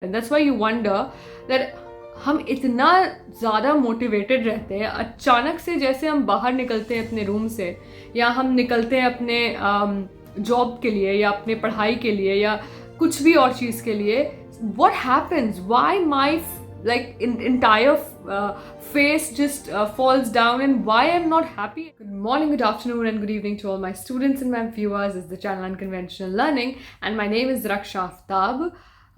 And that's why you wonder that हम इतना ज़्यादा मोटिवेटेड रहते हैं अचानक से, जैसे हम बाहर निकलते हैं अपने रूम से या हम निकलते हैं अपने जॉब के लिए या अपने पढ़ाई के लिए या कुछ भी और चीज़ के लिए. What happens? Why my entire face just falls down, and why I'm not happy? Good morning, good afternoon, and good evening to all my students and my viewers. This is the channel Unconventional Learning, and my name is Raksha Aftab.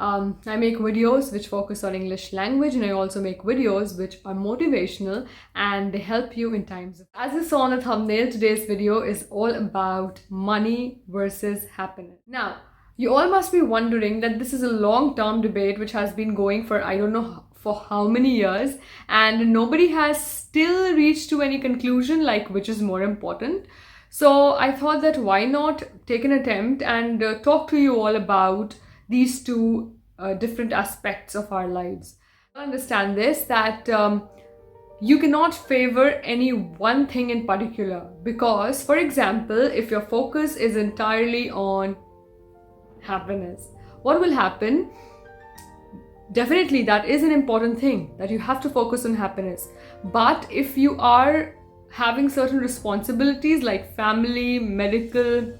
I make videos which focus on English language, and I also make videos which are motivational and they help you in times. As you saw on the thumbnail, today's video is all about money versus happiness. Now, you all must be wondering that this is a long-term debate which has been going for I don't know for how many years, and nobody has still reached to any conclusion like which is more important. So I thought that why not take an attempt and talk to you all about these two different aspects of our lives. Understand this, that you cannot favor any one thing in particular, because for example, if your focus is entirely on happiness, what will happen? Definitely that is an important thing, that you have to focus on happiness. But if you are having certain responsibilities like family, medical,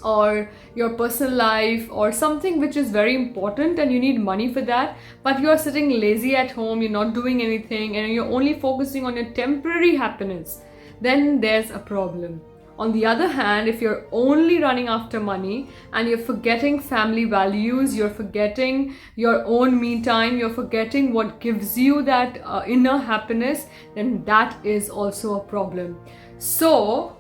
or your personal life, or something which is very important and you need money for that, but you are sitting lazy at home, you're not doing anything, and you're only focusing on your temporary happiness, then there's a problem. On the other hand, if you're only running after money and you're forgetting family values, you're forgetting your own me time, you're forgetting what gives you that inner happiness, then that is also a problem. So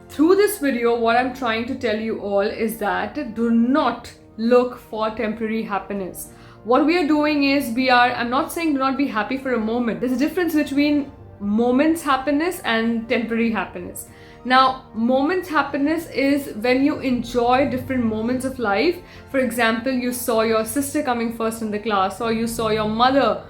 through this video, what I'm trying to tell you all is that do not look for temporary happiness. What we are doing is I'm not saying do not be happy for a moment. There's a difference between moments happiness and temporary happiness. Now, moments happiness is when you enjoy different moments of life. For example, you saw your sister coming first in the class, or you saw your mother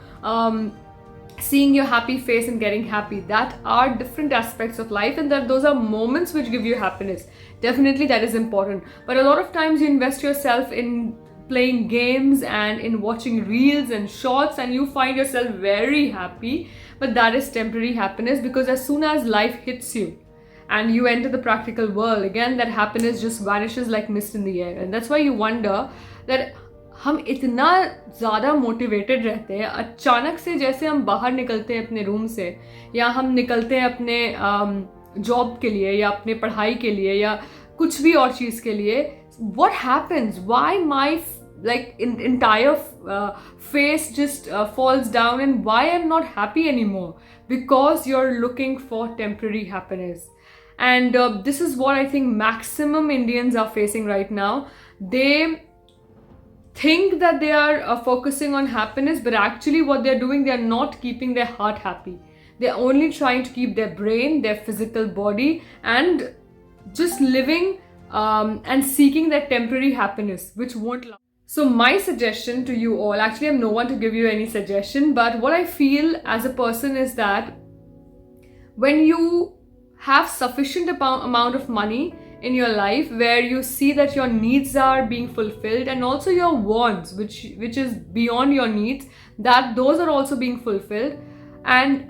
seeing your happy face and getting happy. That are different aspects of life, and that those are moments which give you happiness. Definitely that is important. But a lot of times you invest yourself in playing games and in watching reels and shorts, and you find yourself very happy, but that is temporary happiness, because as soon as life hits you and you enter the practical world, again that happiness just vanishes like mist in the air. And that's why you wonder that हम इतना ज़्यादा motivated रहते हैं अचानक से, जैसे हम बाहर निकलते हैं अपने रूम से या हम निकलते हैं अपने जॉब के लिए या अपने पढ़ाई के लिए या कुछ भी और चीज़ के लिए. What happens? Why my entire face just falls down, and why I'm not happy anymore? Because you're looking for temporary happiness. And this is what I think maximum Indians are facing right now. They think that they are focusing on happiness, but actually what they're doing, they're not keeping their heart happy. They're only trying to keep their brain, their physical body, and just living and seeking that temporary happiness which won't last. So my suggestion to you all, actually I'm no one to give you any suggestion, but what I feel as a person is that when you have sufficient amount of money in your life, where you see that your needs are being fulfilled and also your wants, which is beyond your needs, that those are also being fulfilled, and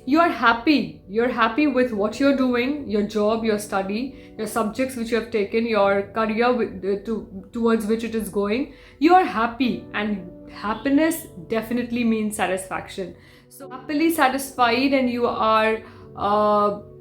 you're happy with what you're doing, your job, your study, your subjects which you have taken, your career towards which it is going, you're happy, and happiness definitely means satisfaction. So happily satisfied, and you are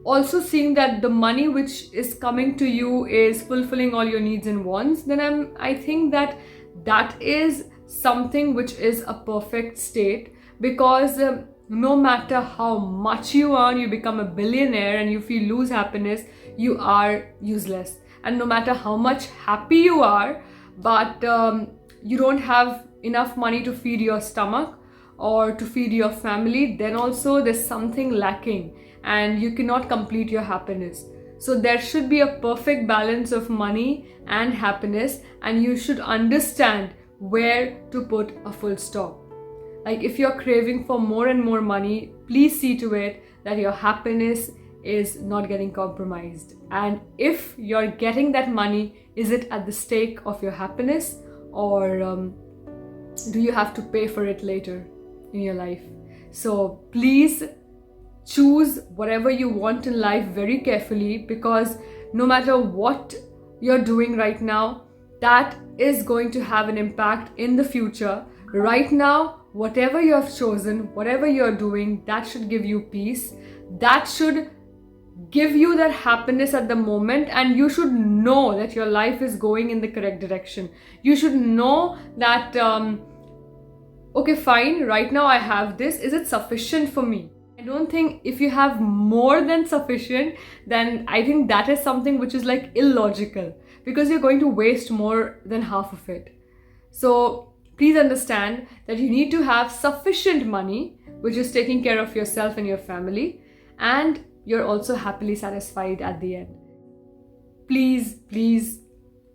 also seeing that the money which is coming to you is fulfilling all your needs and wants, then I think that is something which is a perfect state, because no matter how much you earn, you become a billionaire and if you lose happiness, you are useless. And no matter how much happy you are, but you don't have enough money to feed your stomach or to feed your family, then also there's something lacking and you cannot complete your happiness. So there should be a perfect balance of money and happiness, and you should understand where to put a full stop. Like if you're craving for more and more money, please see to it that your happiness is not getting compromised. And if you're getting that money, is it at the stake of your happiness, or do you have to pay for it later in your life? So please choose whatever you want in life very carefully, because no matter what you're doing right now, that is going to have an impact in the future. Right now, whatever you have chosen, whatever you're doing, that should give you peace. That should give you that happiness at the moment, and you should know that your life is going in the correct direction. You should know that, okay, fine, right now I have this. Is it sufficient for me? I don't think if you have more than sufficient, then I think that is something which is like illogical, because you're going to waste more than half of it. So please understand that you need to have sufficient money, which is taking care of yourself and your family, and you're also happily satisfied at the end. Please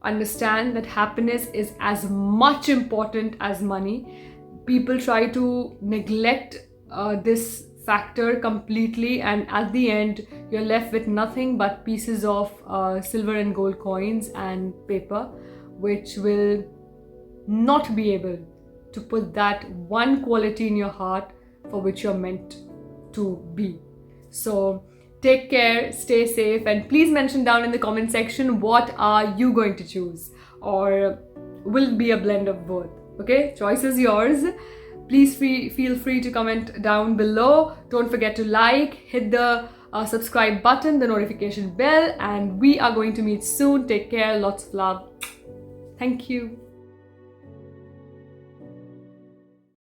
understand that happiness is as much important as money. People try to neglect this factor completely, and at the end you're left with nothing but pieces of silver and gold coins and paper, which will not be able to put that one quality in your heart for which you're meant to be. So take care, stay safe, and please mention down in the comment section what are you going to choose, or will it be a blend of both? Okay, choice is yours. Please feel free to comment down below. Don't forget to like, hit the subscribe button, the notification bell, and we are going to meet soon. Take care, lots of love. Thank you.